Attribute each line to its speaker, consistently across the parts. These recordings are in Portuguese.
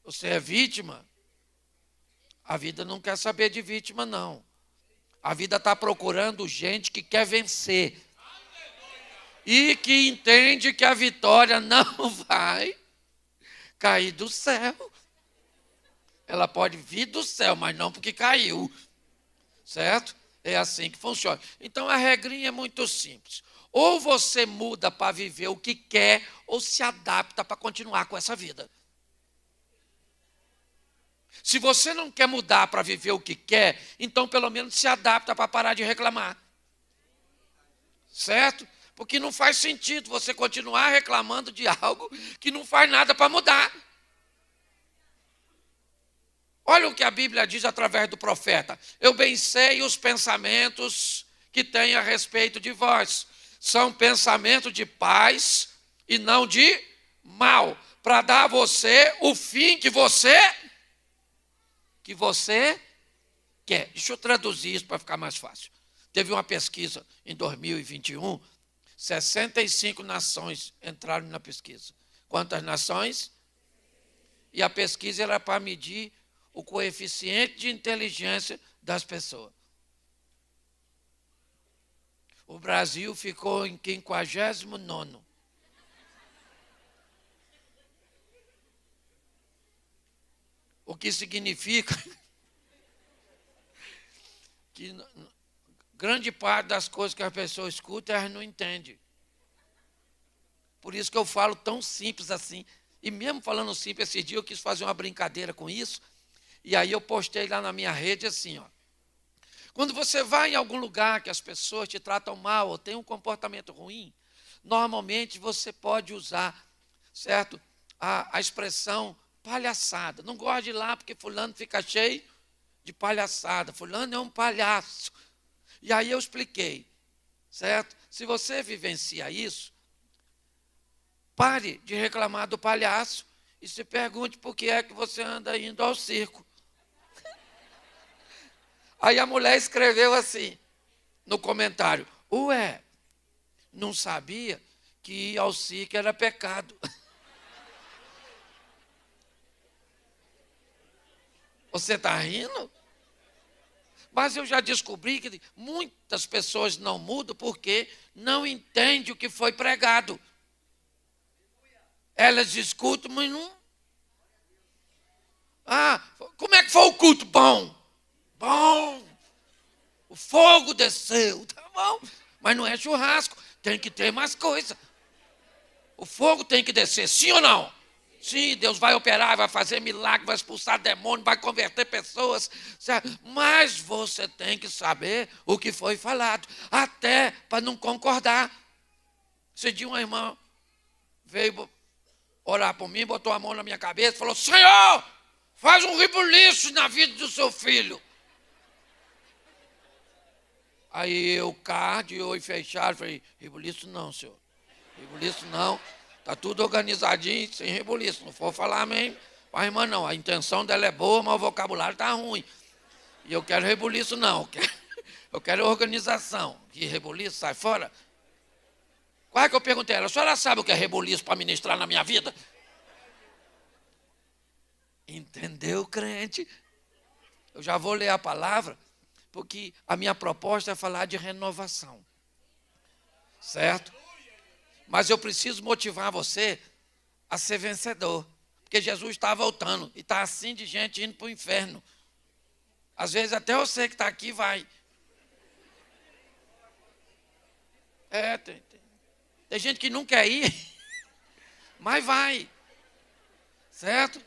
Speaker 1: Você é vítima? A vida não quer saber de vítima, não. A vida está procurando gente que quer vencer. E que entende que a vitória não vai cair do céu. Ela pode vir do céu, mas não porque caiu. Certo? É assim que funciona. Então a regrinha é muito simples. Ou você muda para viver o que quer, ou se adapta para continuar com essa vida. Se você não quer mudar para viver o que quer, então pelo menos se adapta para parar de reclamar. Certo? Porque não faz sentido você continuar reclamando de algo que não faz nada para mudar. Olha o que a Bíblia diz através do profeta. Eu bem sei os pensamentos que tenho a respeito de vós. São pensamentos de paz e não de mal, para dar a você o fim que você quer. Deixa eu traduzir isso para ficar mais fácil. Teve uma pesquisa em 2021, 65 nações entraram na pesquisa. Quantas nações? E a pesquisa era para medir o coeficiente de inteligência das pessoas. O Brasil ficou em 59º. O que significa que grande parte das coisas que a pessoa escuta, elas não entendem. Por isso que eu falo tão simples assim. E mesmo falando simples, esse dia eu quis fazer uma brincadeira com isso. E aí eu postei lá na minha rede assim, ó. Quando você vai em algum lugar que as pessoas te tratam mal ou têm um comportamento ruim, normalmente você pode usar, certo? A expressão palhaçada. Não gosto de ir lá porque fulano fica cheio de palhaçada. Fulano é um palhaço. E aí eu expliquei, certo? Se você vivencia isso, pare de reclamar do palhaço e se pergunte por que é que você anda indo ao circo. Aí a mulher escreveu assim, no comentário, ué, não sabia que ir ao circo era pecado. Você está rindo? Mas eu já descobri que muitas pessoas não mudam porque não entendem o que foi pregado. Elas escutam, mas não... Ah, como é que foi o culto? Bom. Bom, o fogo desceu, tá bom, mas não é churrasco, tem que ter mais coisa. O fogo tem que descer, sim ou não? Sim, Deus vai operar, vai fazer milagre, vai expulsar demônio, vai converter pessoas, certo? Mas você tem que saber o que foi falado, até para não concordar. Esse dia uma irmã veio orar por mim, botou a mão na minha cabeça e falou, Senhor, faz um rebuliço na vida do seu filho. Aí eu, de olho fechado, falei, rebuliço não, senhor. Rebuliço não. Está tudo organizadinho, sem rebuliço. Não for falar amém para a irmã, não. A intenção dela é boa, mas o vocabulário está ruim. E eu quero rebuliço, não. Eu quero organização. Que rebuliço, sai fora. Qual é que eu perguntei a ela? A senhora sabe o que é rebuliço para ministrar na minha vida? Entendeu, crente? Eu já vou ler a palavra. Porque a minha proposta é falar de renovação, certo? Mas eu preciso motivar você a ser vencedor, porque Jesus está voltando e está assim de gente indo para o inferno. Às vezes até você que está aqui vai. Tem gente que não quer ir, mas vai, certo?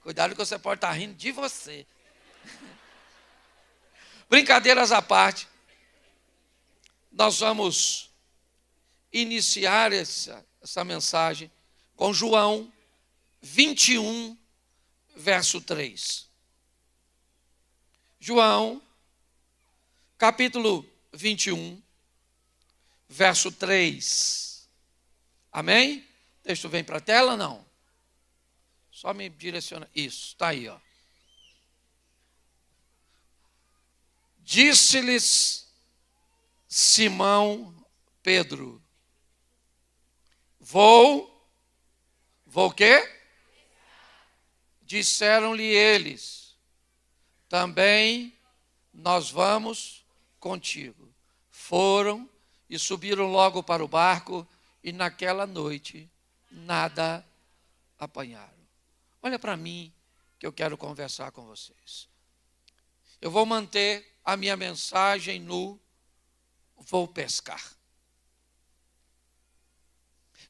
Speaker 1: Cuidado que você pode estar rindo de você. Brincadeiras à parte, nós vamos iniciar essa mensagem com João 21, verso 3. João, capítulo 21, verso 3. Amém? O texto vem para a tela, não? Só me direciona. Isso, está aí, ó. Disse-lhes Simão Pedro, vou o quê? Disseram-lhe eles: também nós vamos contigo. Foram e subiram logo para o barco, e naquela noite nada apanharam. Olha para mim, que eu quero conversar com vocês. Eu vou manter a minha mensagem no vou pescar.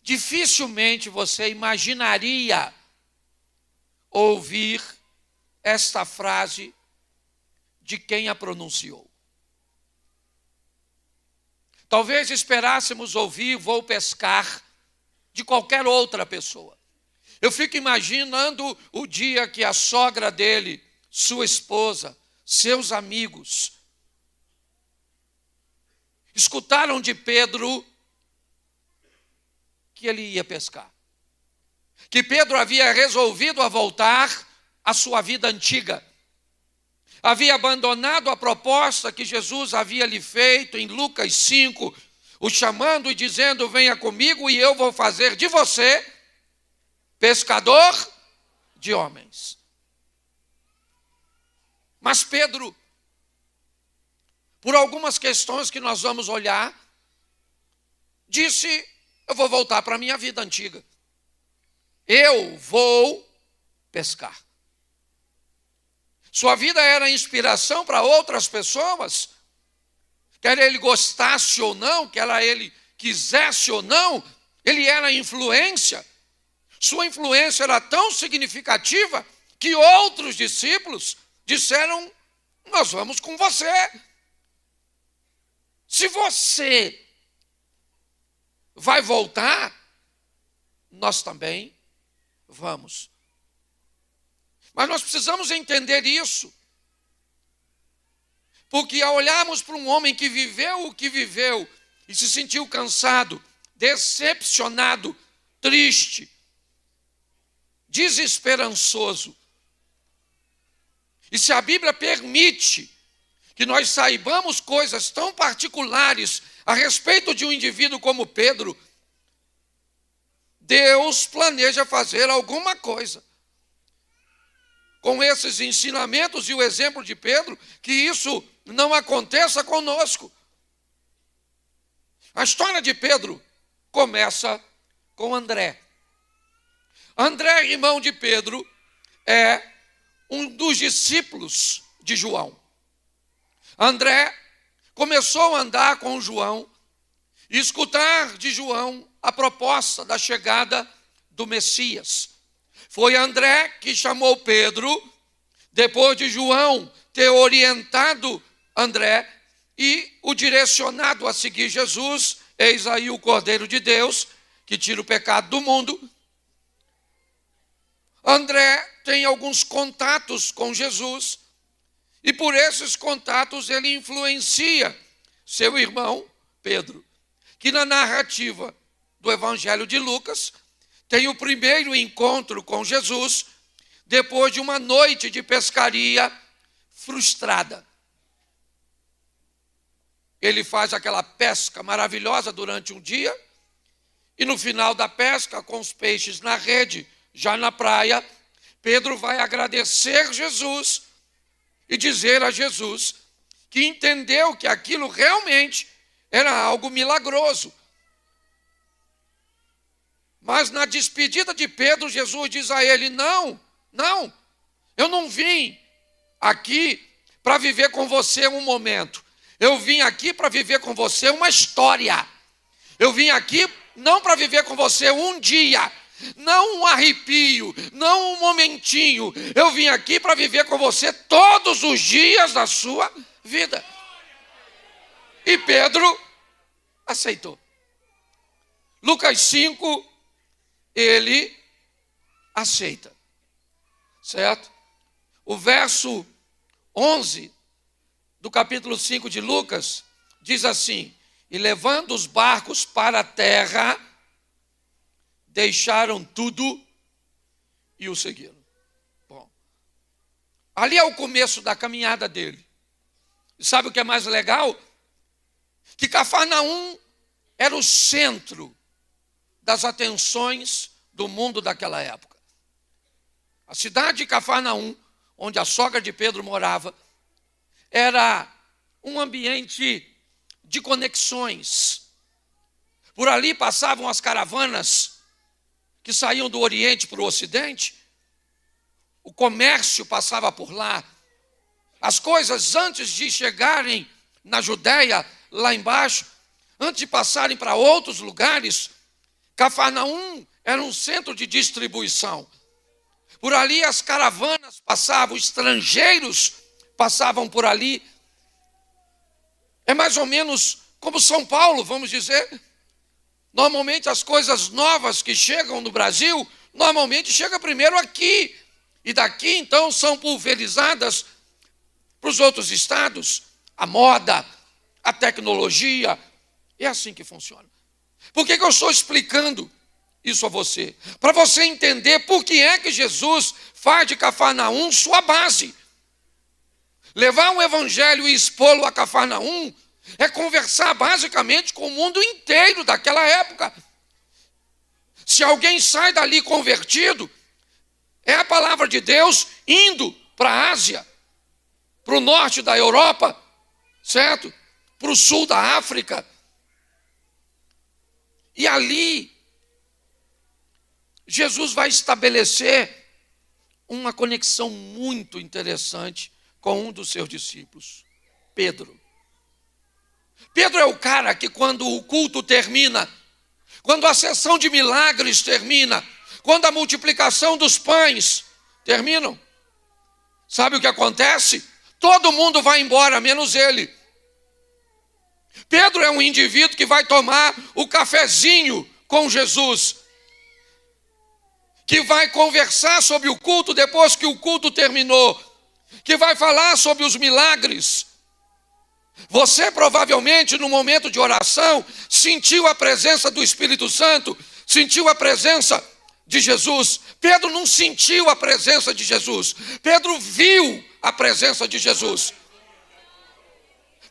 Speaker 1: Dificilmente você imaginaria ouvir esta frase de quem a pronunciou. Talvez esperássemos ouvir vou pescar de qualquer outra pessoa. Eu fico imaginando o dia que a sogra dele, sua esposa, seus amigos, escutaram de Pedro que ele ia pescar. Que Pedro havia resolvido a voltar à sua vida antiga. Havia abandonado a proposta que Jesus havia lhe feito em Lucas 5, o chamando e dizendo: venha comigo e eu vou fazer de você pescador de homens. Mas Pedro, por algumas questões que nós vamos olhar, disse: eu vou voltar para a minha vida antiga. Eu vou pescar. Sua vida era inspiração para outras pessoas, quer ele gostasse ou não, quer ele quisesse ou não, ele era influência. Sua influência era tão significativa que outros discípulos disseram: nós vamos com você. Se você vai voltar, nós também vamos. Mas nós precisamos entender isso. Porque ao olharmos para um homem que viveu o que viveu e se sentiu cansado, decepcionado, triste, desesperançoso, e se a Bíblia permite que nós saibamos coisas tão particulares a respeito de um indivíduo como Pedro, Deus planeja fazer alguma coisa com esses ensinamentos e o exemplo de Pedro, que isso não aconteça conosco. A história de Pedro começa com André. André, irmão de Pedro, é um dos discípulos de João. André começou a andar com João e escutar de João a proposta da chegada do Messias. Foi André que chamou Pedro, depois de João ter orientado André e o direcionado a seguir Jesus. Eis aí o Cordeiro de Deus, que tira o pecado do mundo. André tem alguns contatos com Jesus, e por esses contatos ele influencia seu irmão Pedro, que na narrativa do Evangelho de Lucas tem o primeiro encontro com Jesus depois de uma noite de pescaria frustrada. Ele faz aquela pesca maravilhosa durante um dia e no final da pesca, com os peixes na rede, já na praia, Pedro vai agradecer Jesus e dizer a Jesus que entendeu que aquilo realmente era algo milagroso. Mas na despedida de Pedro, Jesus diz a ele: não, eu não vim aqui para viver com você um momento. Eu vim aqui para viver com você uma história. Eu vim aqui não para viver com você um dia, não um arrepio, não um momentinho. Eu vim aqui para viver com você todos os dias da sua vida. E Pedro aceitou. Lucas 5, ele aceita, certo? O verso 11 do capítulo 5 de Lucas diz assim: e levando os barcos para a terra, deixaram tudo e o seguiram. Bom, ali é o começo da caminhada dele. E sabe o que é mais legal? Que Cafarnaum era o centro das atenções do mundo daquela época. A cidade de Cafarnaum, onde a sogra de Pedro morava, era um ambiente de conexões. Por ali passavam as caravanas que saíam do Oriente para o Ocidente. O comércio passava por lá. As coisas, antes de chegarem na Judéia, lá embaixo, antes de passarem para outros lugares, Cafarnaum era um centro de distribuição. Por ali as caravanas passavam, estrangeiros passavam por ali. É mais ou menos como São Paulo, vamos dizer. Normalmente as coisas novas que chegam no Brasil, normalmente chegam primeiro aqui. E daqui então são pulverizadas para os outros estados. A moda, a tecnologia, é assim que funciona. Por que eu estou explicando isso a você? Para você entender por que é que Jesus faz de Cafarnaum sua base. Levar um evangelho e expô-lo a Cafarnaum é conversar basicamente com o mundo inteiro daquela época. Se alguém sai dali convertido, é a palavra de Deus indo para a Ásia, para o norte da Europa, certo? Para o sul da África. E ali, Jesus vai estabelecer uma conexão muito interessante com um dos seus discípulos, Pedro. Pedro é o cara que quando o culto termina, quando a sessão de milagres termina, quando a multiplicação dos pães terminam, sabe o que acontece? Todo mundo vai embora, menos ele. Pedro é um indivíduo que vai tomar o cafezinho com Jesus, que vai conversar sobre o culto depois que o culto terminou, que vai falar sobre os milagres. Você provavelmente no momento de oração sentiu a presença do Espírito Santo, sentiu a presença de Jesus. Pedro não sentiu a presença de Jesus, Pedro viu a presença de Jesus.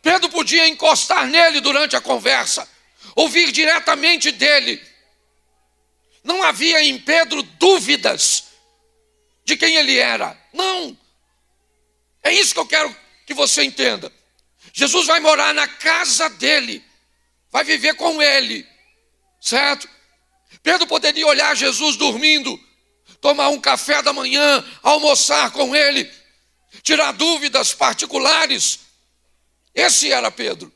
Speaker 1: Pedro podia encostar nele durante a conversa, ouvir diretamente dele. Não havia em Pedro dúvidas de quem ele era. Não. É isso que eu quero que você entenda. Jesus vai morar na casa dele, vai viver com ele, certo? Pedro poderia olhar Jesus dormindo, tomar um café da manhã, almoçar com ele, tirar dúvidas particulares. Esse era Pedro.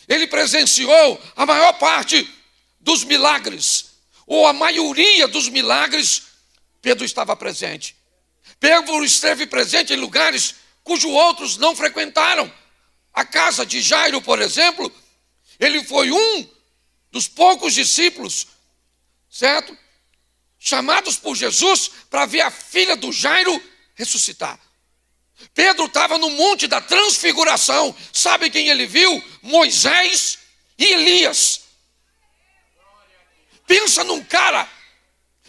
Speaker 1: Ele presenciou a maior parte dos milagres, ou a maioria dos milagres, Pedro estava presente. Pedro esteve presente em lugares cujos outros não frequentaram. A casa de Jairo, por exemplo, ele foi um dos poucos discípulos, certo? Chamados por Jesus para ver a filha do Jairo ressuscitar. Pedro estava no Monte da Transfiguração. Sabe quem ele viu? Moisés e Elias. Pensa num cara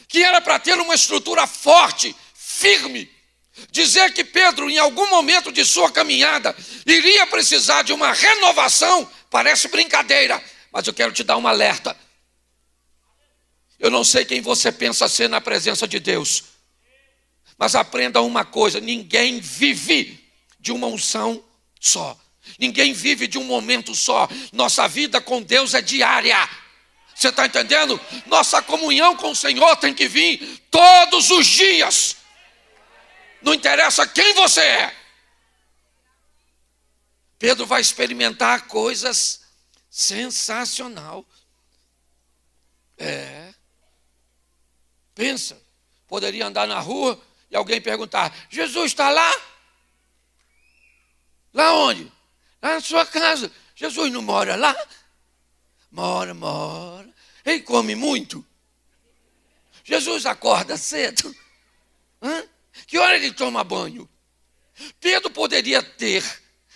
Speaker 1: que era para ter uma estrutura forte, firme. Dizer que Pedro, em algum momento de sua caminhada, iria precisar de uma renovação, parece brincadeira, mas eu quero te dar um alerta. Eu não sei quem você pensa ser na presença de Deus, mas aprenda uma coisa: ninguém vive de uma unção só, ninguém vive de um momento só. Nossa vida com Deus é diária. Você está entendendo? Nossa comunhão com o Senhor tem que vir todos os dias. Não interessa quem você é. Pedro vai experimentar coisas sensacional. Pensa, poderia andar na rua e alguém perguntar: Jesus está lá? Lá onde? Lá na sua casa. Jesus não mora lá? Mora. Ele come muito? Jesus acorda cedo? Que hora ele toma banho? Pedro poderia ter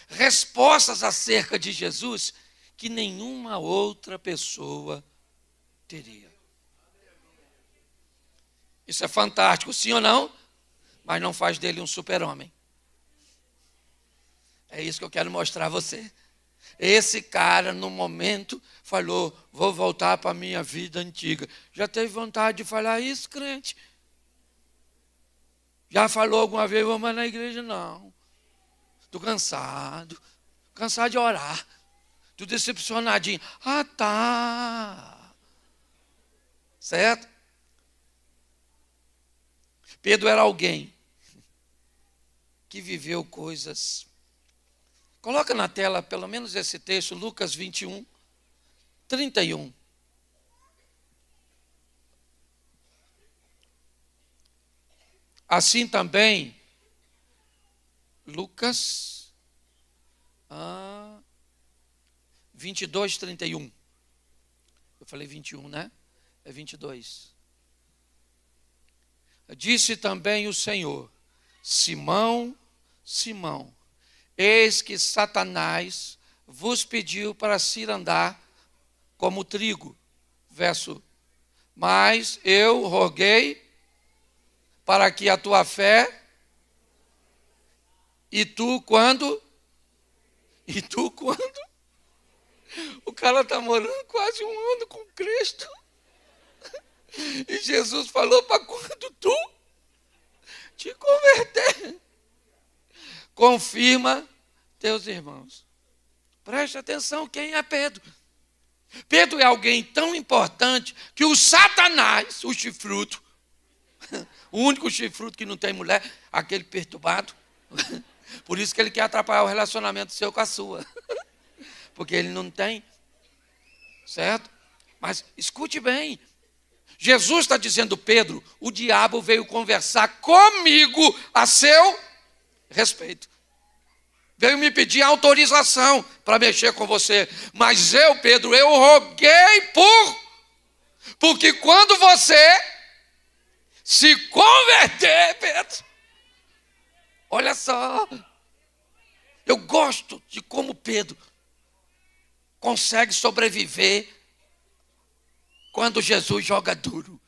Speaker 1: respostas acerca de Jesus que nenhuma outra pessoa teria. Isso é fantástico, sim ou não? Mas não faz dele um super-homem. É isso que eu quero mostrar a você. Esse cara, no momento, falou: vou voltar para a minha vida antiga. Já teve vontade de falar isso, crente? Já falou alguma vez, vou mais na igreja? Não. Estou cansado. Cansado de orar. Estou decepcionadinho. Ah, tá. Certo? Pedro era alguém que viveu coisas. Coloca na tela pelo menos esse texto, Lucas 21, 31. Assim também, Lucas 22, 31. Eu falei 21, né? É 22. Disse também o Senhor: Simão, Simão, eis que Satanás vos pediu para se andar como trigo. Verso. Mas eu roguei para que a tua fé, e tu quando? O cara está morando quase um ano com Cristo. E Jesus falou para quando tu te converter. Confirma teus irmãos. Preste atenção, quem é Pedro? Pedro é alguém tão importante que o Satanás, o chifrudo, o único chifrudo que não tem mulher, aquele perturbado, por isso que ele quer atrapalhar o relacionamento seu com a sua. Porque ele não tem, certo? Mas escute bem, Jesus está dizendo, Pedro, o diabo veio conversar comigo a seu respeito. Veio me pedir autorização para mexer com você. Mas eu, Pedro, eu roguei porque quando você se converter, Pedro, olha só, eu gosto de como Pedro consegue sobreviver quando Jesus joga duro.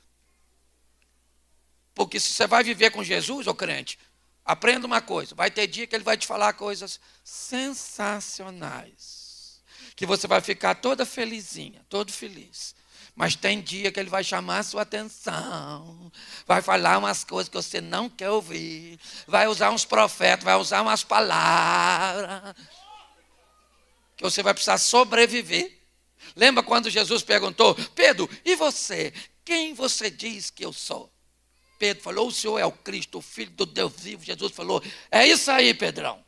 Speaker 1: Porque se você vai viver com Jesus, ô crente, aprenda uma coisa, vai ter dia que ele vai te falar coisas sensacionais, que você vai ficar toda felizinha, todo feliz. Mas tem dia que ele vai chamar a sua atenção, vai falar umas coisas que você não quer ouvir, vai usar uns profetas, vai usar umas palavras, que você vai precisar sobreviver. Lembra quando Jesus perguntou, Pedro, e você? Quem você diz que eu sou? Pedro falou, o Senhor é o Cristo, o Filho do Deus vivo. Jesus falou, é isso aí, Pedrão.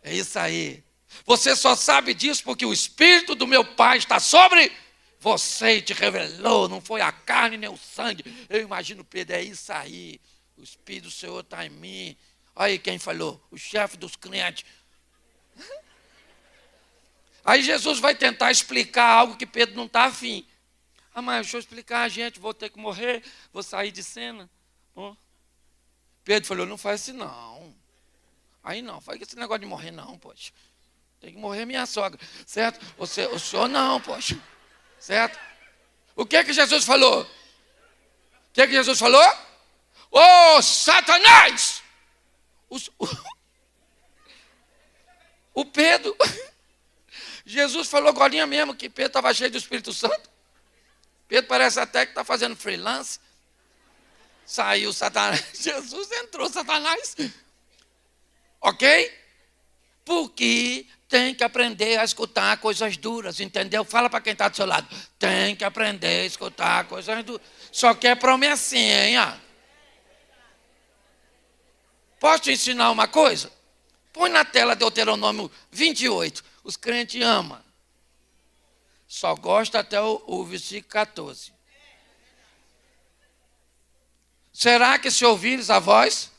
Speaker 1: É isso aí. Você só sabe disso porque o Espírito do meu Pai está sobre você e te revelou. Não foi a carne nem o sangue. Eu imagino, Pedro, é isso aí. O Espírito do Senhor está em mim. Olha aí quem falou, o chefe dos crentes. Aí Jesus vai tentar explicar algo que Pedro não está afim. Ah, mas deixa eu explicar, gente, vou ter que morrer, vou sair de cena. Pedro falou, não faz assim não. Aí não, faz esse negócio de morrer não, poxa. Tem que morrer minha sogra, certo? O senhor não, poxa. Certo? O que Jesus falou? O que Jesus falou? Ô, Satanás! O Pedro... Jesus falou agora mesmo que Pedro estava cheio do Espírito Santo. Pedro parece até que está fazendo freelance. Saiu Satanás. Jesus entrou Satanás. Ok? Porque tem que aprender a escutar coisas duras, entendeu? Fala para quem está do seu lado. Tem que aprender a escutar coisas duras. Só quer promessinha. Posso te ensinar uma coisa? Põe na tela Deuteronômio 28. Os crentes amam. Só gosta até o versículo 14. Será que se ouvires a voz,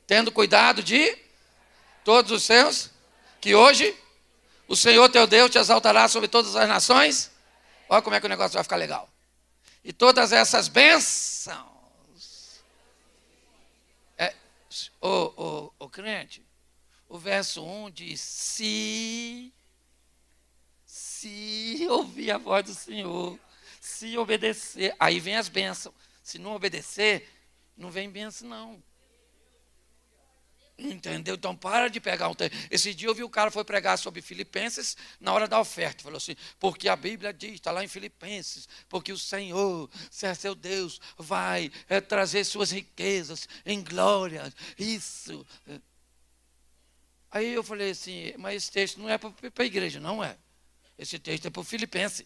Speaker 1: tendo cuidado de todos os seus, que hoje o Senhor teu Deus te exaltará sobre todas as nações? Olha como é que o negócio vai ficar legal. E todas essas bênçãos. O crente, o verso 1 diz, se ouvir a voz do Senhor, se obedecer, aí vem as bênçãos. Se não obedecer, não vem bênção não. Entendeu? Então para de pegar um texto. Esse dia eu vi o cara foi pregar sobre Filipenses na hora da oferta. Falou assim, porque a Bíblia diz, está lá em Filipenses, porque o Senhor, se é seu Deus, vai trazer suas riquezas em glória. Isso. Aí eu falei assim, mas esse texto não é para a igreja, não é. Esse texto é para o Filipenses.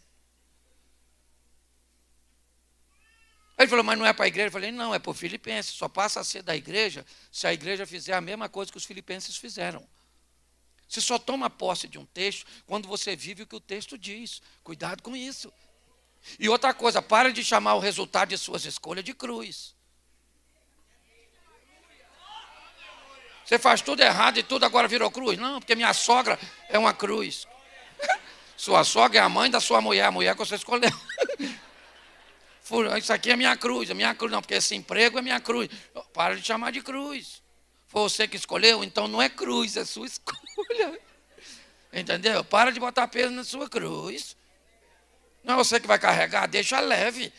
Speaker 1: Ele falou, mas não é para a igreja? Eu falei, não, é para o Filipenses. Só passa a ser da igreja se a igreja fizer a mesma coisa que os filipenses fizeram. Você só toma posse de um texto quando você vive o que o texto diz. Cuidado com isso. E outra coisa, para de chamar o resultado de suas escolhas de cruz. Você faz tudo errado e tudo agora virou cruz? Não, porque minha sogra é uma cruz. Sua sogra é a mãe da sua mulher, a mulher que você escolheu. Isso aqui é minha cruz não, porque esse emprego é minha cruz. Para de chamar de cruz. Foi você que escolheu, então não é cruz, é sua escolha. Entendeu? Para de botar peso na sua cruz. Não é você que vai carregar, deixa leve.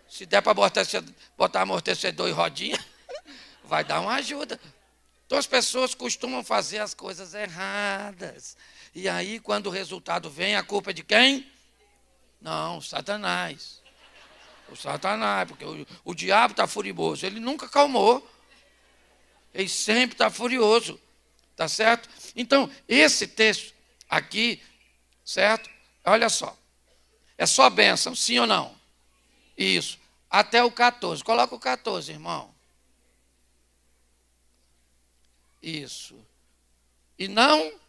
Speaker 1: Se der para botar amortecedor e rodinha, vai dar uma ajuda. Então as pessoas costumam fazer as coisas erradas. E aí, quando o resultado vem, a culpa é de quem? Não, Satanás. O Satanás, porque o diabo está furioso. Ele nunca calmou. Ele sempre está furioso. Tá certo? Então, esse texto aqui, certo? Olha só. É só bênção, sim ou não? Isso. Até o 14. Coloca o 14, irmão. Isso. E não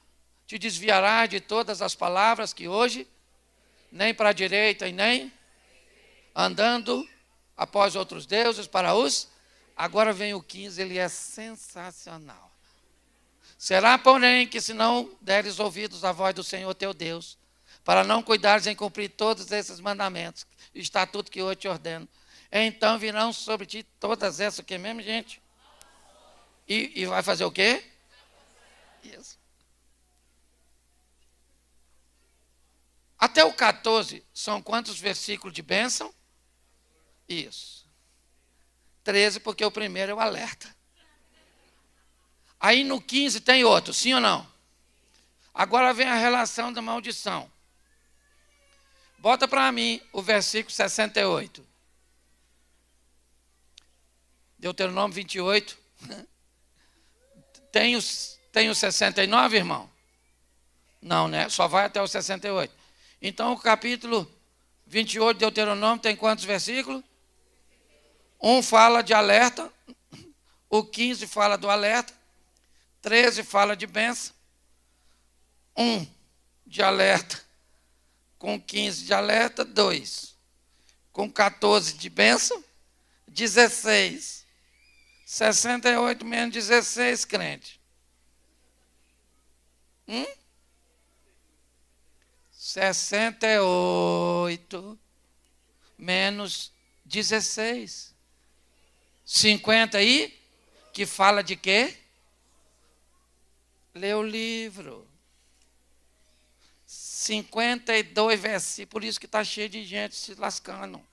Speaker 1: te desviarás de todas as palavras que hoje, nem para a direita e nem andando após outros deuses para os... Agora vem o 15, ele é sensacional. Será, porém, que se não deres ouvidos à voz do Senhor teu Deus, para não cuidares em cumprir todos esses mandamentos, estatuto que hoje te ordeno, então virão sobre ti todas essas, o que mesmo, gente? E vai fazer o quê? Isso. Até o 14, são quantos versículos de bênção? Isso. 13, porque o primeiro é o alerta. Aí no 15 tem outro, sim ou não? Agora vem a relação da maldição. Bota para mim o versículo 68. Deuteronômio 28. Tem o 69, irmão? Não, né? Só vai até o 68. Então o capítulo 28 de Deuteronômio tem quantos versículos? Um fala de alerta, o 15 fala do alerta, 13 fala de bênção, 1 de alerta, com 15 de alerta, 2, com 14 de bênção, 16, 68 menos 16, crente. 68 menos 16. 50 aí, que fala de quê? Lê o livro. 52 versículos, por isso que está cheio de gente se lascando.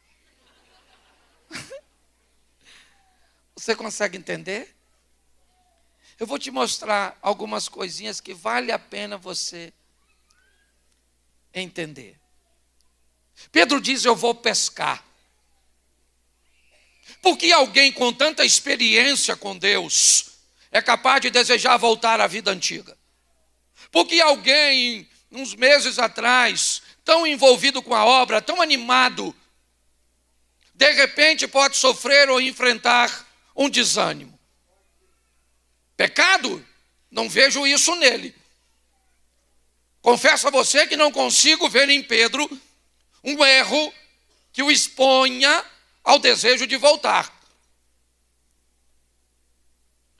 Speaker 1: Você consegue entender? Eu vou te mostrar algumas coisinhas que vale a pena você entender. Pedro diz, eu vou pescar. Por que alguém com tanta experiência com Deus é capaz de desejar voltar à vida antiga? Por que alguém, uns meses atrás, tão envolvido com a obra, tão animado, de repente pode sofrer ou enfrentar um desânimo? Pecado? Não vejo isso nele. Confesso a você que não consigo ver em Pedro um erro que o exponha ao desejo de voltar.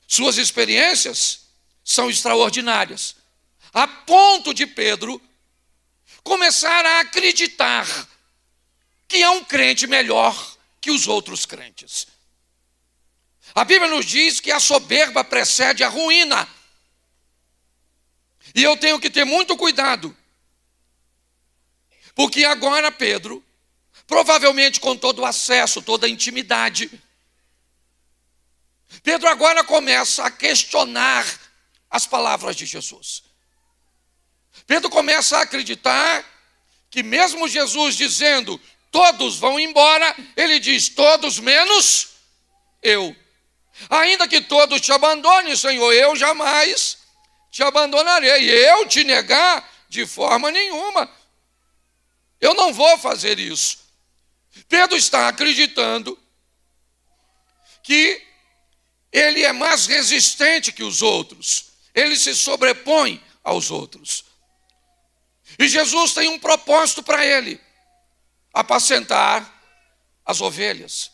Speaker 1: Suas experiências são extraordinárias, a ponto de Pedro começar a acreditar que é um crente melhor que os outros crentes. A Bíblia nos diz que a soberba precede a ruína. E eu tenho que ter muito cuidado, porque agora Pedro, provavelmente com todo o acesso, toda a intimidade, Pedro agora começa a questionar as palavras de Jesus. Pedro começa a acreditar que mesmo Jesus dizendo, todos vão embora, ele diz, todos menos eu. Ainda que todos te abandonem, Senhor, eu jamais te abandonarei. Eu te negar de forma nenhuma. Eu não vou fazer isso. Pedro está acreditando que ele é mais resistente que os outros. Ele se sobrepõe aos outros. E Jesus tem um propósito para ele: apacentar as ovelhas.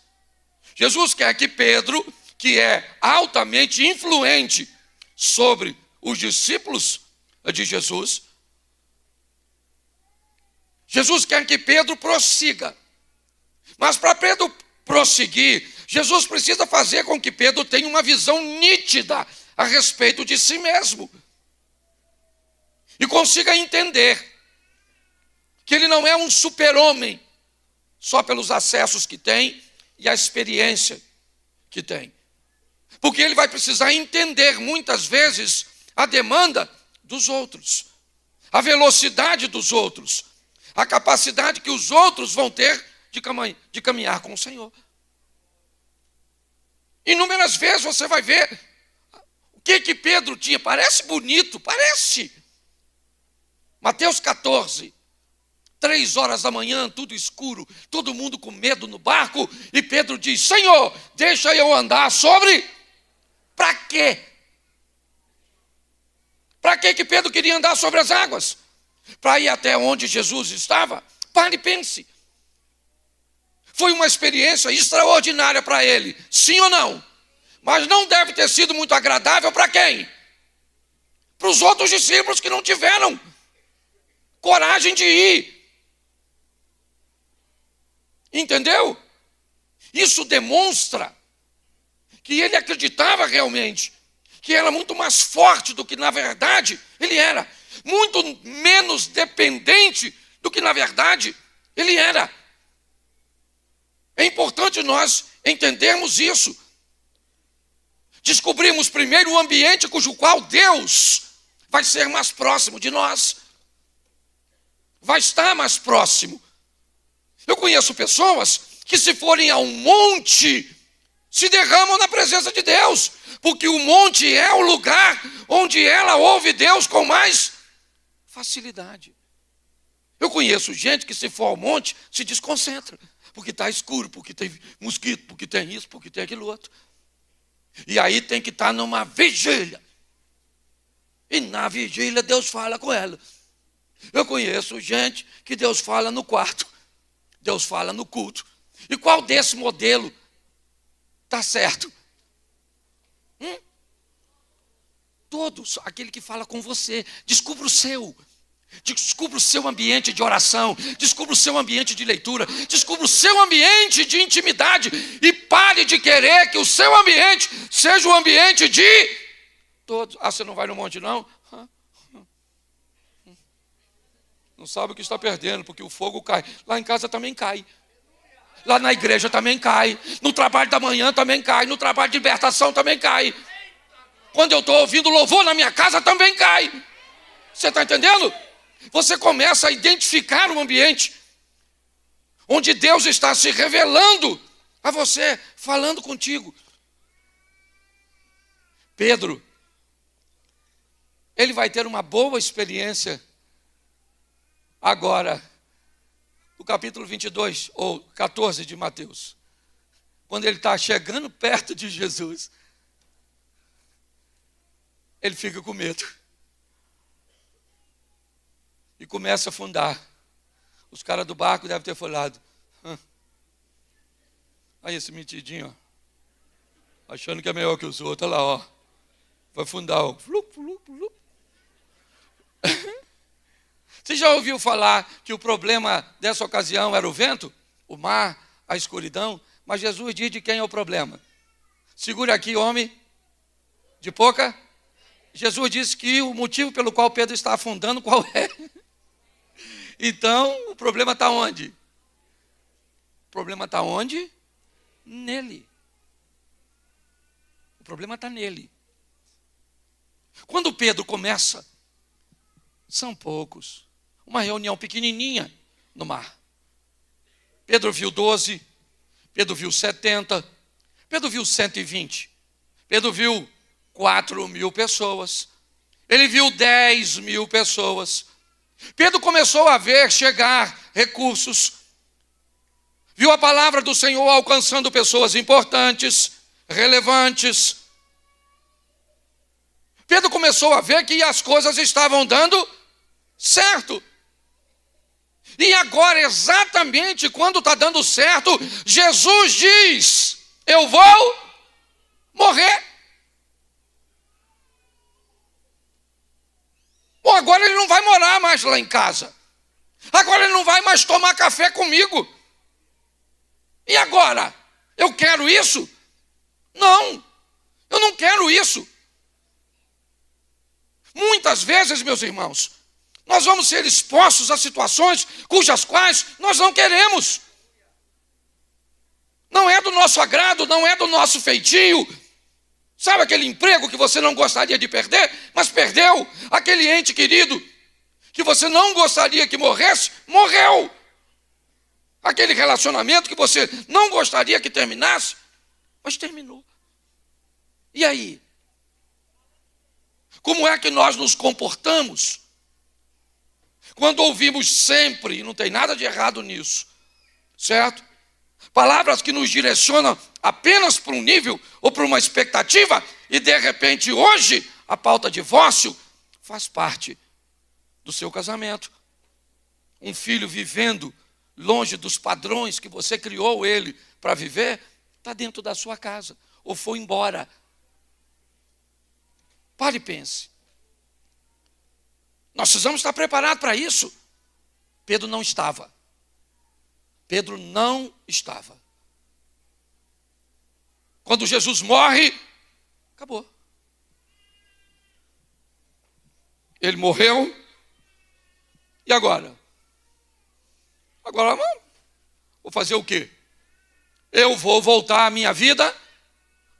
Speaker 1: Jesus quer que Pedro, que é altamente influente sobre os discípulos de Jesus, Jesus quer que Pedro prossiga. Mas para Pedro prosseguir, Jesus precisa fazer com que Pedro tenha uma visão nítida a respeito de si mesmo. E consiga entender que ele não é um super-homem só pelos acessos que tem e a experiência que tem. Porque ele vai precisar entender muitas vezes a demanda dos outros, a velocidade dos outros, a capacidade que os outros vão ter de caminhar com o Senhor. Inúmeras vezes você vai ver o que Pedro tinha. Parece bonito, parece. Mateus 14, 3 horas da manhã, tudo escuro, todo mundo com medo no barco, e Pedro diz, Senhor, deixa eu andar sobre... Para quê? Para que Pedro queria andar sobre as águas? Para ir até onde Jesus estava? Pare e pense. Foi uma experiência extraordinária para ele, sim ou não? Mas não deve ter sido muito agradável para quem? Para os outros discípulos que não tiveram coragem de ir. Entendeu? Isso demonstra que ele acreditava realmente que era muito mais forte do que na verdade ele era. Muito menos dependente do que na verdade ele era. É importante nós entendermos isso. Descobrimos primeiro o ambiente cujo qual Deus vai ser mais próximo de nós. Vai estar mais próximo. Eu conheço pessoas que, se forem a um monte, se derramam na presença de Deus, porque o monte é o lugar onde ela ouve Deus com mais facilidade. Eu conheço gente que, se for ao monte, se desconcentra, porque está escuro, porque tem mosquito, porque tem isso, porque tem aquilo outro. E aí tem que estar numa vigília. E na vigília Deus fala com ela. Eu conheço gente que Deus fala no quarto, Deus fala no culto. E qual desse modelo está certo? Todos, aquele que fala com você. Descubra o seu. Descubra o seu ambiente de oração. Descubra o seu ambiente de leitura. Descubra o seu ambiente de intimidade. E pare de querer que o seu ambiente seja o ambiente de todos. Ah, você não vai no monte, não? Não sabe o que está perdendo, porque o fogo cai. Lá em casa também cai. Lá na igreja também cai. No trabalho da manhã também cai. No trabalho de libertação também cai. Quando eu estou ouvindo louvor na minha casa também cai. Você está entendendo? Você começa a identificar o ambiente onde Deus está se revelando a você, falando contigo. Pedro, ele vai ter uma boa experiência agora, no capítulo 22, ou 14 de Mateus, quando ele está chegando perto de Jesus, ele fica com medo e começa a afundar. Os caras do barco devem ter falado, aí esse metidinho, ó, achando que é melhor que os outros, olha lá, ó, vai afundar, ó. Flup, flup, flup. Você já ouviu falar que o problema dessa ocasião era o vento, o mar, a escuridão? Mas Jesus diz de quem é o problema. Segura aqui, homem de pouca. Jesus disse que o motivo pelo qual Pedro está afundando, qual é? Então, o problema está onde? O problema está onde? Nele. problema está nele. Quando Pedro começa, são poucos. Uma reunião pequenininha no mar. Pedro viu 12, Pedro viu 70, Pedro viu 120, Pedro viu 4.000 pessoas, ele viu 10.000 pessoas. Pedro começou a ver chegar recursos, viu a palavra do Senhor alcançando pessoas importantes, relevantes. Pedro começou a ver que as coisas estavam dando certo. E agora, exatamente quando está dando certo, Jesus diz: eu vou morrer. Bom, agora ele não vai morar mais lá em casa. Agora ele não vai mais tomar café comigo. E agora? Eu quero isso? Não, eu não quero isso. Muitas vezes, meus irmãos, nós vamos ser expostos a situações cujas quais nós não queremos. Não é do nosso agrado, não é do nosso feitio. Sabe aquele emprego que você não gostaria de perder, mas perdeu? Aquele ente querido que você não gostaria que morresse, morreu. Aquele relacionamento que você não gostaria que terminasse, mas terminou. E aí? Como é que nós nos comportamos quando ouvimos sempre, e não tem nada de errado nisso, certo? Palavras que nos direcionam apenas para um nível ou para uma expectativa, e de repente hoje a pauta divórcio faz parte do seu casamento. Um filho vivendo longe dos padrões que você criou ele para viver, está dentro da sua casa, ou foi embora. Pare e pense. Nós precisamos estar preparados para isso. Pedro não estava. Pedro não estava. Quando Jesus morre, acabou. Ele morreu. E agora? Agora, vou fazer o quê? Eu vou voltar à minha vida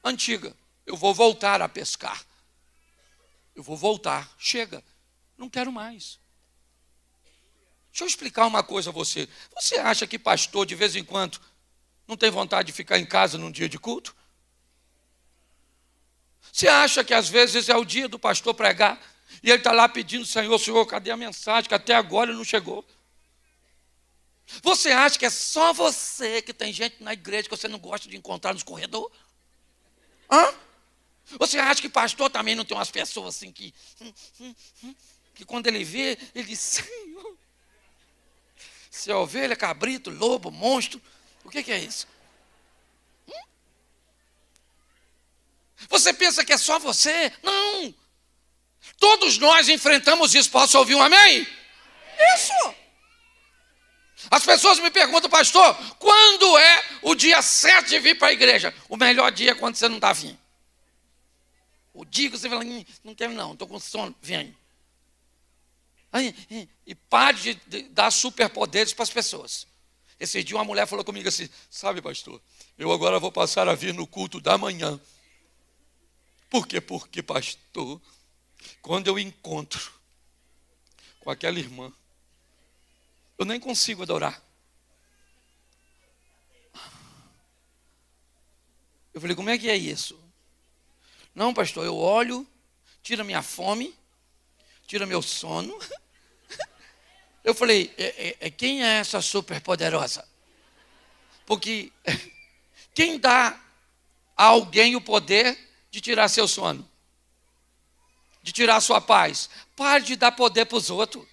Speaker 1: antiga. Eu vou voltar a pescar. Eu vou voltar. Chega. Não quero mais. Deixa eu explicar uma coisa a você. Você acha que pastor, de vez em quando, não tem vontade de ficar em casa num dia de culto? Você acha que às vezes é o dia do pastor pregar e ele está lá pedindo: Senhor, Senhor, cadê a mensagem? Que até agora ele não chegou. Você acha que é só você que tem gente na igreja que você não gosta de encontrar nos corredores? Hã? Você acha que pastor também não tem umas pessoas assim que quando ele vê, ele diz: Senhor, se é ovelha, cabrito, lobo, monstro, o que é isso? Você pensa que é só você? Não. Todos nós enfrentamos isso. Posso ouvir um amém? Isso. As pessoas me perguntam: pastor, quando é o dia certo de vir para a igreja? O melhor dia é quando você não está vindo. O dia que você fala: não quero não, estou com sono, vem. E pare de dar superpoderes para as pessoas. Esse dia uma mulher falou comigo assim: sabe, pastor, eu agora vou passar a vir no culto da manhã. Por quê? Porque, pastor, quando eu encontro com aquela irmã, eu nem consigo adorar. Eu falei: como é que é isso? Não, pastor, eu olho, tira minha fome, tira meu sono. Eu falei: quem é essa superpoderosa? Porque quem dá a alguém o poder de tirar seu sono? De tirar sua paz? Pare de dar poder para os outros.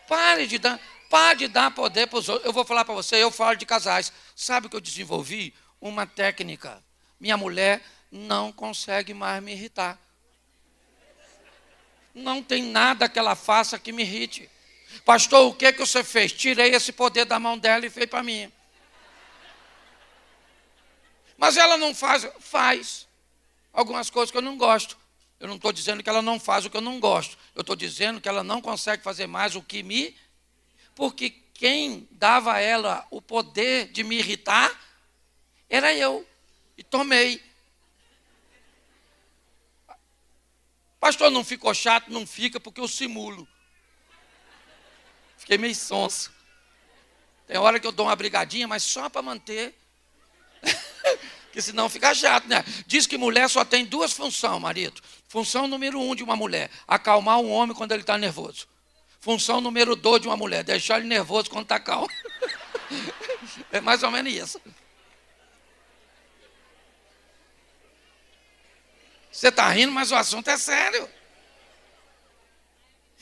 Speaker 1: Pare de dar poder para os outros. Eu vou falar para você, eu falo de casais. Sabe o que eu desenvolvi? Uma técnica. Minha mulher não consegue mais me irritar. Não tem nada que ela faça que me irrite. Pastor, o que você fez? Tirei esse poder da mão dela e fez para mim. Mas ela não faz algumas coisas que eu não gosto. Eu não estou dizendo que ela não faz o que eu não gosto. Eu estou dizendo que ela não consegue fazer mais o que me... Porque quem dava a ela o poder de me irritar era eu. E tomei. Pastor, não ficou chato? Não fica, porque eu simulo. Fiquei meio sonso. Tem hora que eu dou uma brigadinha, mas só para manter. Porque senão fica chato, né? Diz que mulher só tem duas funções, marido. Função número 1 de uma mulher, acalmar um homem quando ele está nervoso. Função número 2 de uma mulher, deixar ele nervoso quando está calmo. É mais ou menos isso. Você está rindo, mas o assunto é sério.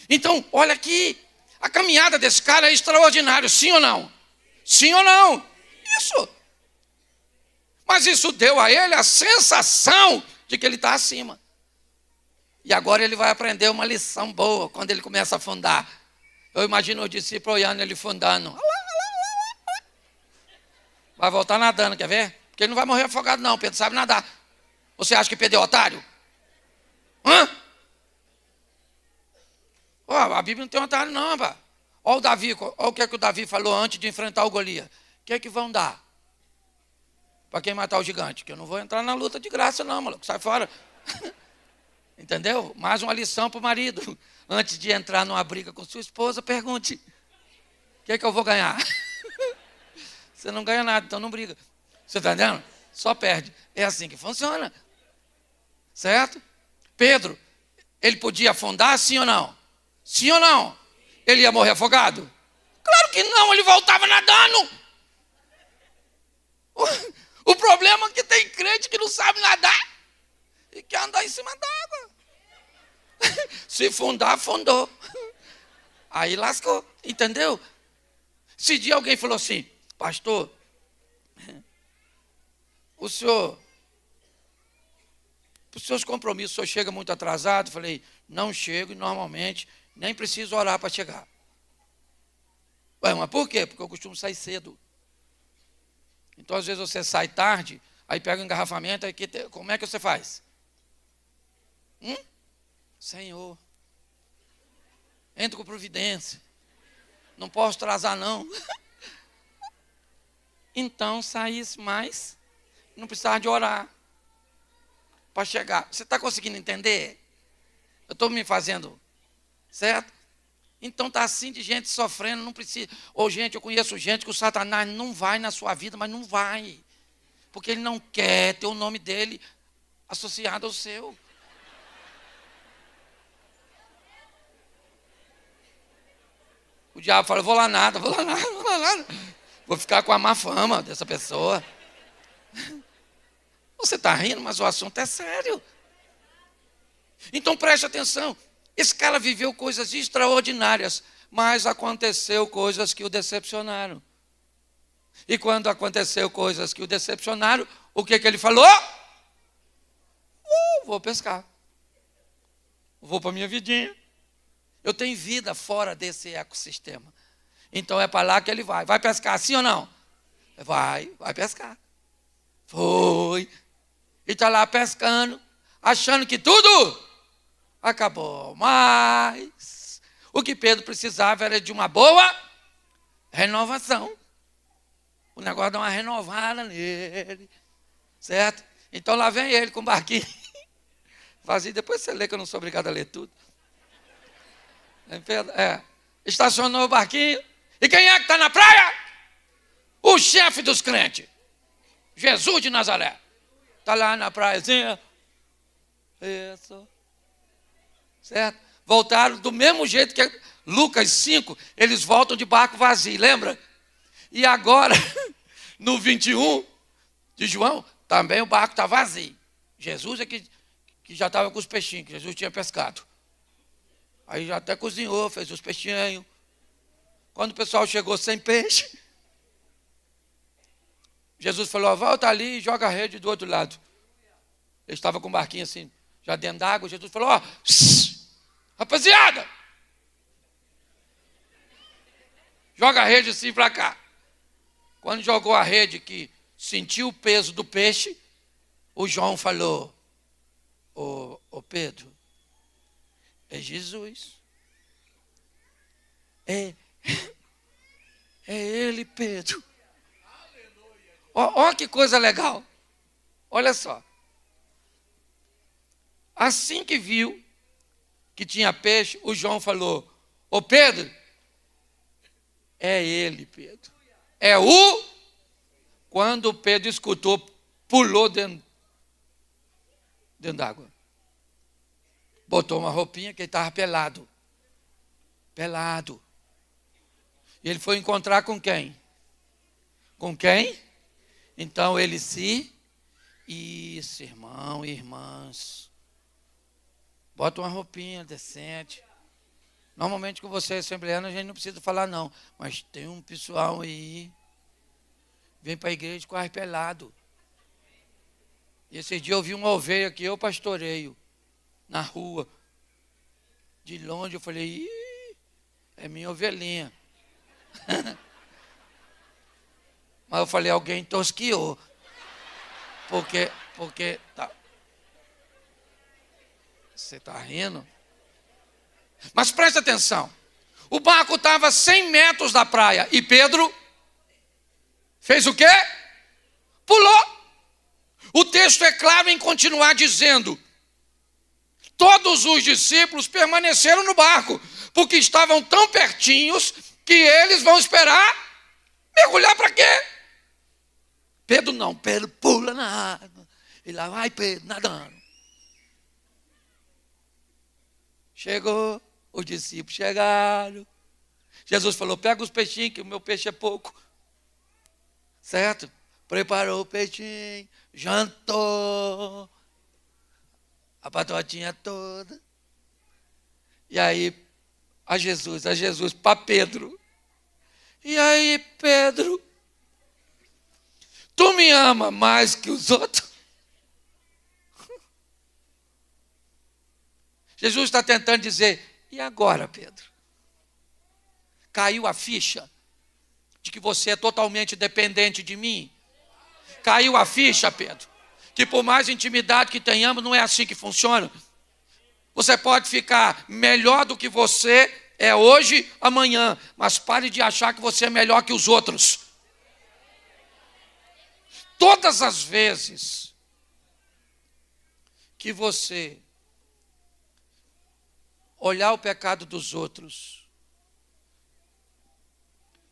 Speaker 1: Então, olha aqui. A caminhada desse cara é extraordinária, sim ou não? Sim ou não? Isso. Mas isso deu a ele a sensação de que ele está acima. E agora ele vai aprender uma lição boa quando ele começa a afundar. Eu imagino o discípulo olhando ele afundando. Vai voltar nadando, quer ver? Porque ele não vai morrer afogado não, Pedro sabe nadar. Você acha que Pedro é otário? Hã? Oh, a Bíblia não tem otário não, pá. Olha o Davi, olha o que é que o Davi falou antes de enfrentar o Golias. O que é que vão dar? Para quem matar o gigante? Que eu não vou entrar na luta de graça não, maluco. Sai fora. Entendeu? Mais uma lição para o marido. Antes de entrar numa briga com sua esposa, pergunte. O que é que eu vou ganhar? Você não ganha nada, então não briga. Você está entendendo? Só perde. É assim que funciona. Certo? Pedro, ele podia afundar, sim ou não? Sim ou não? Ele ia morrer afogado? Claro que não, ele voltava nadando. O problema é que tem crente que não sabe nadar e quer andar em cima d'água. Se fundar, afundou. Aí lascou, entendeu? Esse dia alguém falou assim, pastor, o senhor, para os seus compromissos, o senhor chega muito atrasado? Eu falei, não chego e normalmente nem preciso orar para chegar. Ué, mas por quê? Porque eu costumo sair cedo. Então, às vezes, você sai tarde, aí pega um engarrafamento, aí como é que você faz? Senhor, entra com providência. Não posso atrasar, não. Então, saísse mais, não precisava de orar para chegar. Você está conseguindo entender? Eu estou me fazendo, certo? Então está assim de gente sofrendo, não precisa. Ou gente, eu conheço gente que o Satanás não vai na sua vida, mas não vai. Porque ele não quer ter o nome dele associado ao seu. O diabo fala, vou lá nada. Vou ficar com a má fama dessa pessoa. Você está rindo, mas o assunto é sério. Então preste atenção. Esse cara viveu coisas extraordinárias, mas aconteceu coisas que o decepcionaram. E quando aconteceu coisas que o decepcionaram, o que ele falou? Vou pescar. Vou para a minha vidinha. Eu tenho vida fora desse ecossistema. Então é para lá que ele vai. Vai pescar, sim ou não? Vai pescar. Foi. E está lá pescando, achando que tudo acabou. Mas o que Pedro precisava era de uma boa renovação. O negócio dá uma renovada nele. Certo? Então lá vem ele com o barquinho. Vazio. Depois você lê que eu não sou obrigado a ler tudo. Estacionou o barquinho. E quem é que está na praia? O chefe dos crentes. Jesus de Nazaré. Está lá na praiazinha. Isso. Certo? Voltaram do mesmo jeito que Lucas 5, eles voltam de barco vazio, lembra? E agora, no 21 de João, também o barco está vazio. Jesus é que já estava com os peixinhos, que Jesus tinha pescado. Aí já até cozinhou, fez os peixinhos. Quando o pessoal chegou sem peixe, Jesus falou, volta ali e joga a rede do outro lado. Ele estava com o barquinho assim, já dentro d'água. Jesus falou, rapaziada, joga a rede assim para cá. Quando jogou a rede, que sentiu o peso do peixe, o João falou, ô Pedro, é Jesus. É ele, Pedro. Ó que coisa legal. Olha só. Assim que viu que tinha peixe, o João falou: ô Pedro, é ele, Pedro. É o... Quando Pedro escutou, pulou dentro d'água. Botou uma roupinha que ele estava pelado. Pelado. E ele foi encontrar com quem? Com quem? Então ele se... Isso, irmão e irmãs. Bota uma roupinha decente. Normalmente com você, assembleano, a gente não precisa falar não. Mas tem um pessoal aí, vem para a igreja quase pelado. E esse dia eu vi uma ovelha que eu pastoreio, na rua. De longe eu falei, ih, é minha ovelhinha. Mas eu falei, alguém tosquiou. Porque tá. Você está rindo? Mas preste atenção. O barco estava a 100 metros da praia. E Pedro fez o quê? Pulou. O texto é claro em continuar dizendo: todos os discípulos permaneceram no barco, porque estavam tão pertinhos que eles vão esperar mergulhar para quê? Pedro não. Pedro pula na água. E lá vai Pedro nadando. Chegou. Os discípulos chegaram. Jesus falou, pega os peixinhos, que o meu peixe é pouco. Certo? Preparou o peixinho, jantou. A patotinha toda. E aí, a Jesus, para Pedro. E aí, Pedro, tu me ama mais que os outros? Jesus está tentando dizer, e agora, Pedro? Caiu a ficha de que você é totalmente dependente de mim? Caiu a ficha, Pedro, que por mais intimidade que tenhamos, não é assim que funciona. Você pode ficar melhor do que você é hoje, amanhã, mas pare de achar que você é melhor que os outros. Todas as vezes que você olhar o pecado dos outros,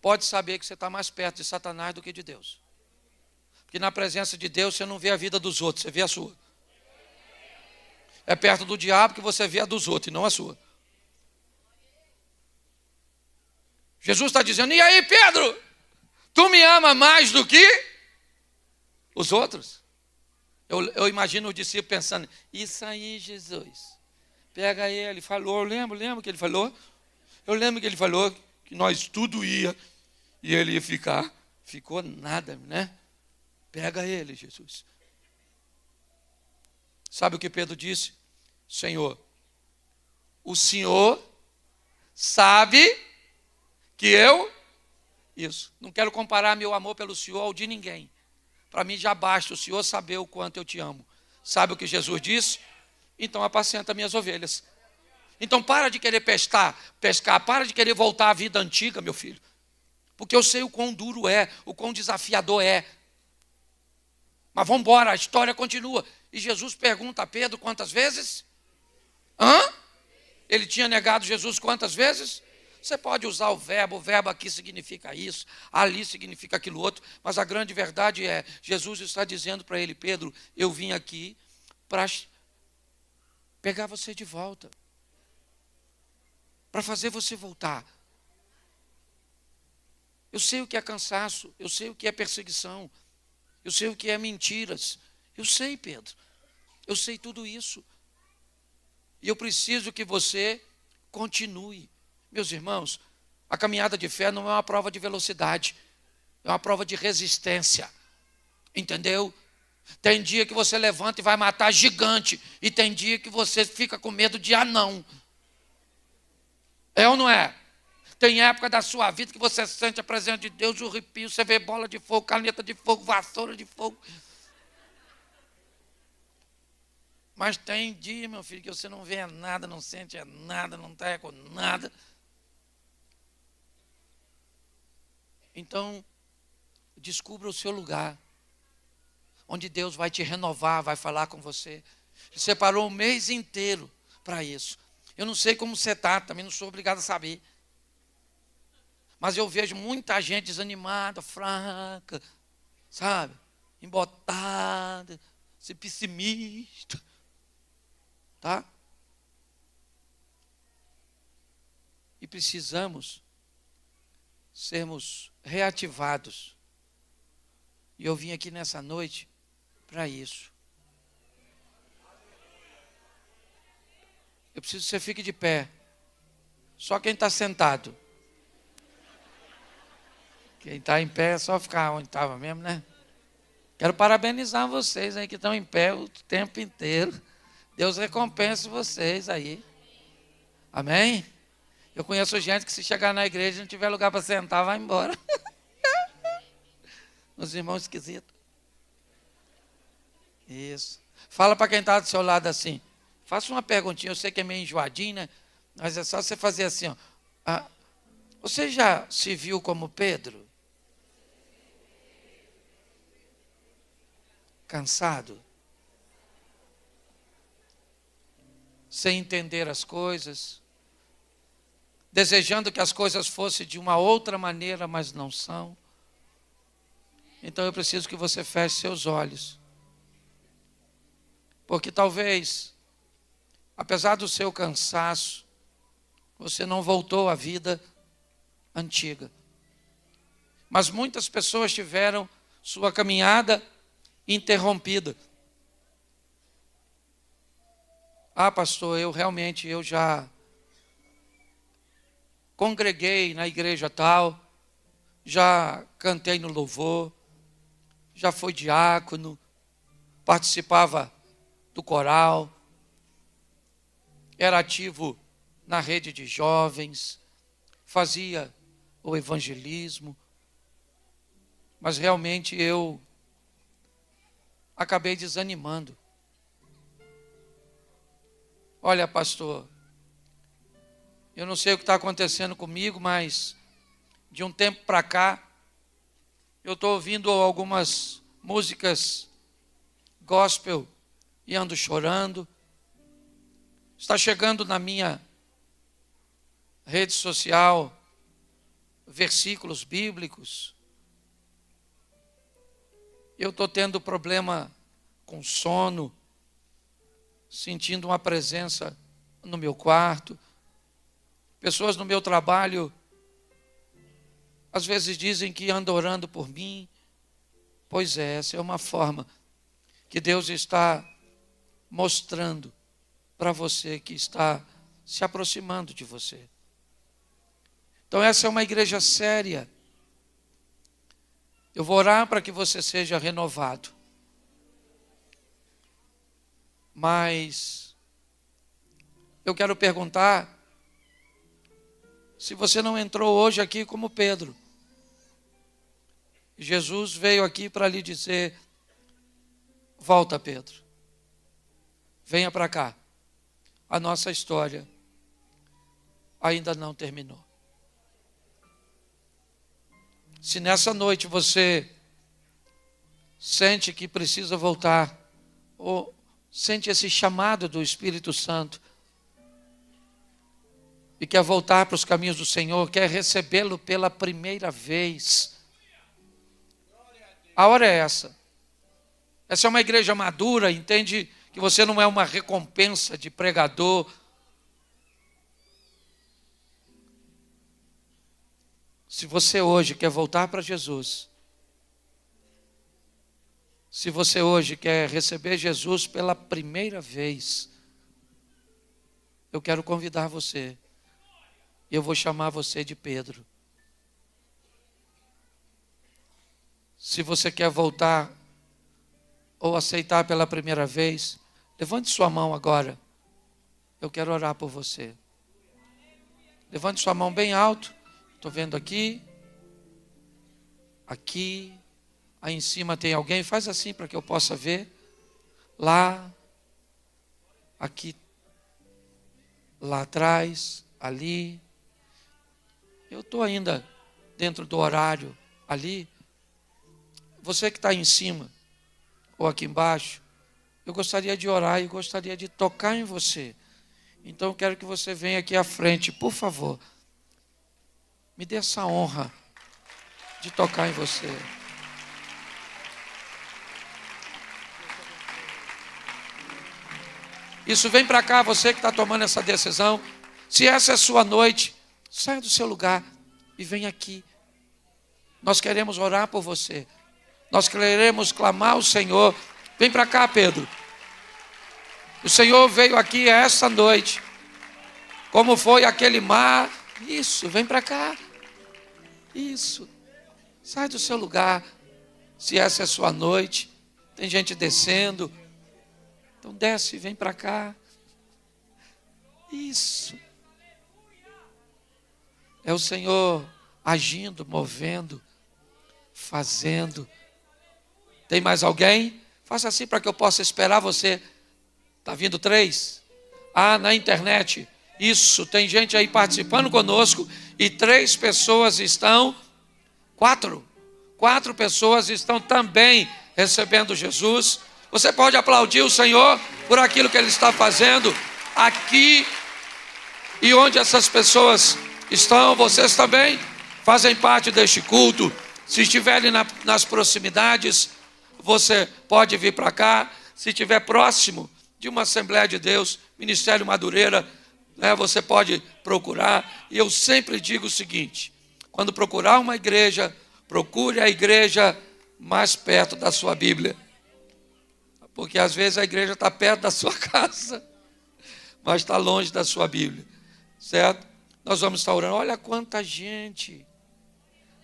Speaker 1: pode saber que você está mais perto de Satanás do que de Deus. Porque na presença de Deus você não vê a vida dos outros, você vê a sua. É perto do diabo que você vê a dos outros e não a sua. Jesus está dizendo, e aí Pedro, tu me ama mais do que os outros? Eu imagino o discípulo pensando, isso aí Jesus, pega ele, falou, eu lembro que ele falou, que nós tudo ia, e ele ia ficar, ficou nada, né? Pega ele, Jesus. Sabe o que Pedro disse? Senhor, o Senhor sabe que eu, isso, não quero comparar meu amor pelo Senhor ao de ninguém. Para mim já basta o Senhor saber o quanto eu te amo. Sabe o que Jesus disse? Então apacenta minhas ovelhas. Então para de querer pescar, para de querer voltar à vida antiga, meu filho. Porque eu sei o quão duro é, o quão desafiador é. Mas vamos embora, a história continua. E Jesus pergunta a Pedro quantas vezes? Ele tinha negado Jesus quantas vezes? Você pode usar o verbo aqui significa isso, ali significa aquilo outro, mas a grande verdade é, Jesus está dizendo para ele, Pedro, eu vim aqui para pegar você de volta, para fazer você voltar. Eu sei o que é cansaço, eu sei o que é perseguição, eu sei o que é mentiras, eu sei, Pedro, eu sei tudo isso. E eu preciso que você continue. Meus irmãos, a caminhada de fé não é uma prova de velocidade, é uma prova de resistência. Entendeu? Tem dia que você levanta e vai matar gigante, e tem dia que você fica com medo de anão. É ou não é? Tem época da sua vida que você sente a presença de Deus, o arrepio, você vê bola de fogo, caneta de fogo, vassoura de fogo. Mas tem dia, meu filho, que você não vê nada, não sente nada, não está com nada. Então, descubra o seu lugar. onde Deus vai te renovar, vai falar com você. Ele separou um mês inteiro para isso. Eu não sei como você está, também não sou obrigado a saber. Mas eu vejo muita gente desanimada, fraca, sabe? Embotada, ser pessimista. Tá? E precisamos sermos reativados. E eu vim aqui nessa noite para isso. Eu preciso que você fique de pé. Só quem está sentado. Quem está em pé é só ficar onde estava mesmo, né? Quero parabenizar vocês aí que estão em pé o tempo inteiro. Deus recompense vocês aí. Amém? Eu conheço gente que se chegar na igreja e não tiver lugar para sentar, vai embora. Os irmãos esquisitos. Isso. Fala para quem está do seu lado assim. Faça uma perguntinha, eu sei que é meio enjoadinho, né? Mas é só você fazer assim, ó. Você já se viu como Pedro? Cansado? Sem entender as coisas? Desejando que as coisas fossem de uma outra maneira, mas não são? Então eu preciso que você feche seus olhos. Porque talvez, apesar do seu cansaço, você não voltou à vida antiga. Mas muitas pessoas tiveram sua caminhada interrompida. Pastor, eu já congreguei na igreja tal, já cantei no louvor, já fui diácono, participava do coral, era ativo na rede de jovens, fazia o evangelismo, mas realmente eu acabei desanimando. Olha, pastor, eu não sei o que está acontecendo comigo, mas de um tempo para cá, eu estou ouvindo algumas músicas gospel e ando chorando. Está chegando na minha rede social versículos bíblicos. Eu estou tendo problema com sono, sentindo uma presença no meu quarto. Pessoas no meu trabalho, às vezes dizem que andam orando por mim. Pois é, essa é uma forma que Deus está mostrando para você que está se aproximando de você. Então essa é uma igreja séria. Eu vou orar para que você seja renovado. Mas eu quero perguntar se você não entrou hoje aqui como Pedro. Jesus veio aqui para lhe dizer: volta, Pedro. Venha para cá. A nossa história ainda não terminou. Se nessa noite você sente que precisa voltar, ou sente esse chamado do Espírito Santo, e quer voltar para os caminhos do Senhor, quer recebê-lo pela primeira vez, a hora é essa. Essa é uma igreja madura, entende que você não é uma recompensa de pregador. Se você hoje quer voltar para Jesus, se você hoje quer receber Jesus pela primeira vez, eu quero convidar você. Eu vou chamar você de Pedro. Se você quer voltar ou aceitar pela primeira vez, levante sua mão agora. Eu quero orar por você. Levante sua mão bem alto. Estou vendo aqui. Aqui. Aí em cima tem alguém. Faz assim para que eu possa ver. Lá. Aqui. Lá atrás. Ali. Eu estou ainda dentro do horário ali. Você que está em cima, ou aqui embaixo, eu gostaria de orar e gostaria de tocar em você. Então eu quero que você venha aqui à frente, por favor. Me dê essa honra de tocar em você. Isso, vem para cá, você que está tomando essa decisão. Se essa é a sua noite, saia do seu lugar e vem aqui. Nós queremos orar por você. Nós queremos clamar ao Senhor. Vem para cá, Pedro. O Senhor veio aqui essa noite. Como foi aquele mar. Isso, vem para cá. Isso. Sai do seu lugar. Se essa é a sua noite. Tem gente descendo. Então desce, vem para cá. Isso. É o Senhor agindo, movendo, fazendo. Tem mais alguém? Faça assim para que eu possa esperar você. Está vindo 3? Ah, na internet. Isso, tem gente aí participando conosco. E 3 pessoas estão... 4 pessoas estão também recebendo Jesus. Você pode aplaudir o Senhor por aquilo que Ele está fazendo aqui. E onde essas pessoas estão, vocês também fazem parte deste culto. Se estiverem nas proximidades, você pode vir para cá. Se estiver próximo de uma Assembleia de Deus, Ministério Madureira, você pode procurar. E eu sempre digo o seguinte: quando procurar uma igreja, procure a igreja mais perto da sua Bíblia. Porque às vezes a igreja está perto da sua casa, mas está longe da sua Bíblia. Certo? Nós vamos estar orando. Olha quanta gente.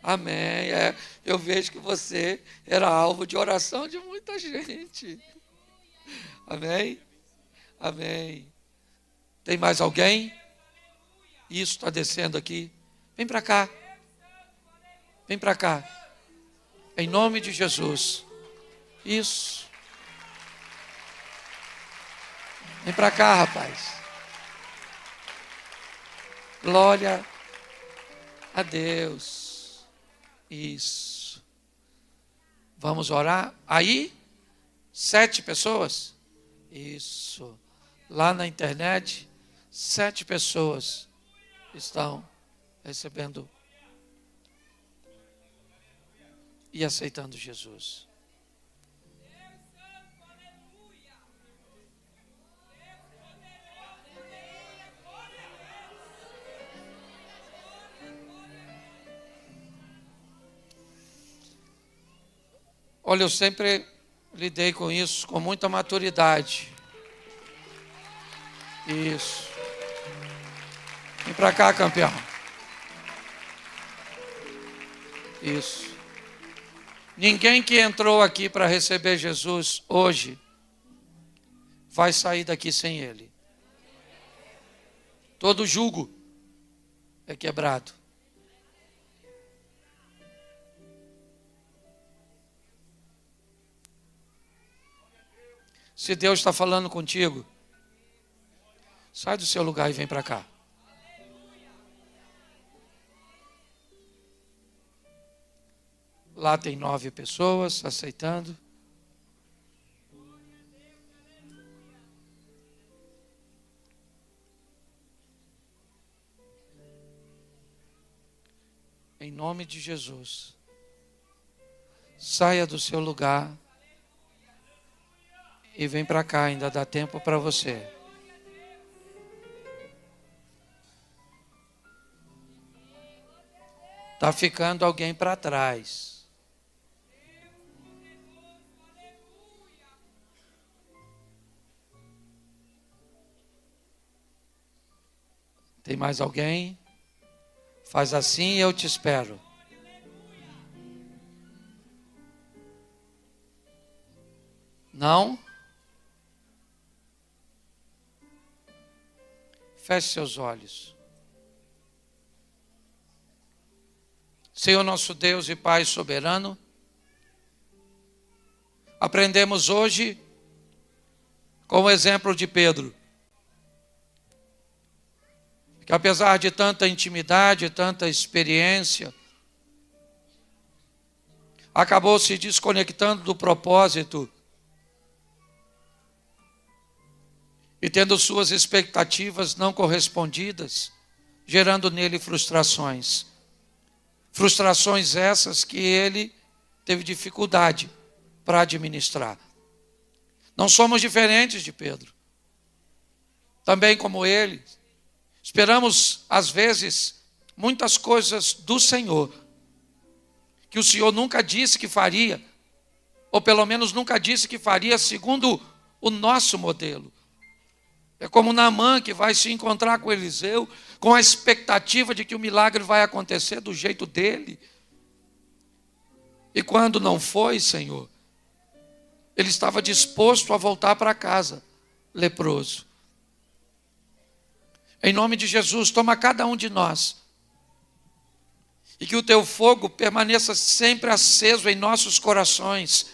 Speaker 1: Amém. Eu vejo que você era alvo de oração de muita gente. Amém? Amém. Tem mais alguém? Isso, está descendo aqui. Vem para cá. Vem para cá. Em nome de Jesus. Isso. Vem para cá, rapaz. Glória a Deus. Isso. Vamos orar. Aí, 7 pessoas. Isso. Lá na internet, 7 pessoas estão recebendo e aceitando Jesus. Olha, eu sempre lidei com isso com muita maturidade. Isso. Vem para cá, campeão. Isso. Ninguém que entrou aqui para receber Jesus hoje vai sair daqui sem Ele. Todo jugo é quebrado. Se Deus está falando contigo, sai do seu lugar e vem para cá. Lá tem 9 pessoas aceitando. Em nome de Jesus, saia do seu lugar e vem para cá, ainda dá tempo para você. Está ficando alguém para trás. Tem mais alguém? Faz assim e eu te espero. Não? Feche seus olhos. Senhor nosso Deus e Pai soberano, aprendemos hoje com o exemplo de Pedro, que apesar de tanta intimidade, tanta experiência, acabou se desconectando do propósito e tendo suas expectativas não correspondidas, gerando nele frustrações. Frustrações essas que ele teve dificuldade para administrar. Não somos diferentes de Pedro. Também como ele, esperamos às vezes muitas coisas do Senhor, que o Senhor nunca disse que faria, ou pelo menos nunca disse que faria segundo o nosso modelo. É como Naamã, que vai se encontrar com Eliseu, com a expectativa de que o milagre vai acontecer do jeito dele. E quando não foi, Senhor, ele estava disposto a voltar para casa, leproso. Em nome de Jesus, toma cada um de nós, e que o teu fogo permaneça sempre aceso em nossos corações,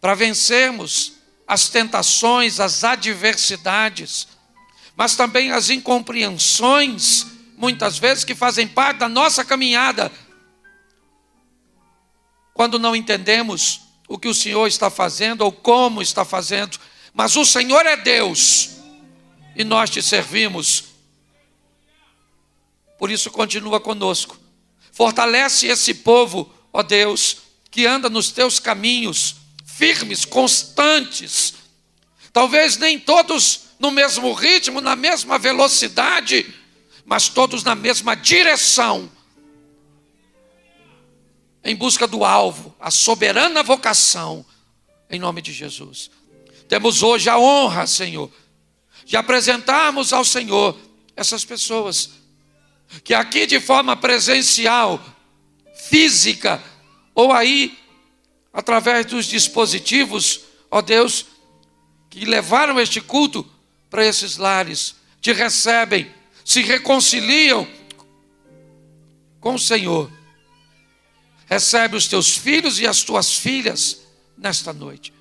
Speaker 1: para vencermos as tentações, as adversidades, mas também as incompreensões, muitas vezes, que fazem parte da nossa caminhada, quando não entendemos o que o Senhor está fazendo ou como está fazendo. Mas o Senhor é Deus e nós te servimos. Por isso continua conosco. Fortalece esse povo, ó Deus, que anda nos teus caminhos, firmes, constantes. Talvez nem todos no mesmo ritmo, na mesma velocidade, mas todos na mesma direção, em busca do alvo, a soberana vocação, em nome de Jesus. Temos hoje a honra, Senhor, de apresentarmos ao Senhor essas pessoas, que aqui de forma presencial, física, ou aí, através dos dispositivos, ó Deus, que levaram este culto para esses lares, te recebem, se reconciliam com o Senhor. Recebe os teus filhos e as tuas filhas nesta noite.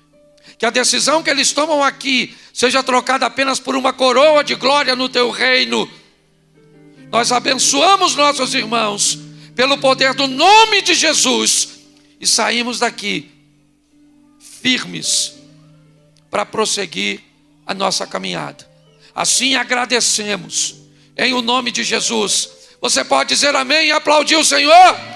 Speaker 1: Que a decisão que eles tomam aqui seja trocada apenas por uma coroa de glória no teu reino. Nós abençoamos nossos irmãos pelo poder do nome de Jesus e saímos daqui firmes para prosseguir a nossa caminhada. Assim agradecemos em o nome de Jesus. Você pode dizer amém e aplaudir o Senhor?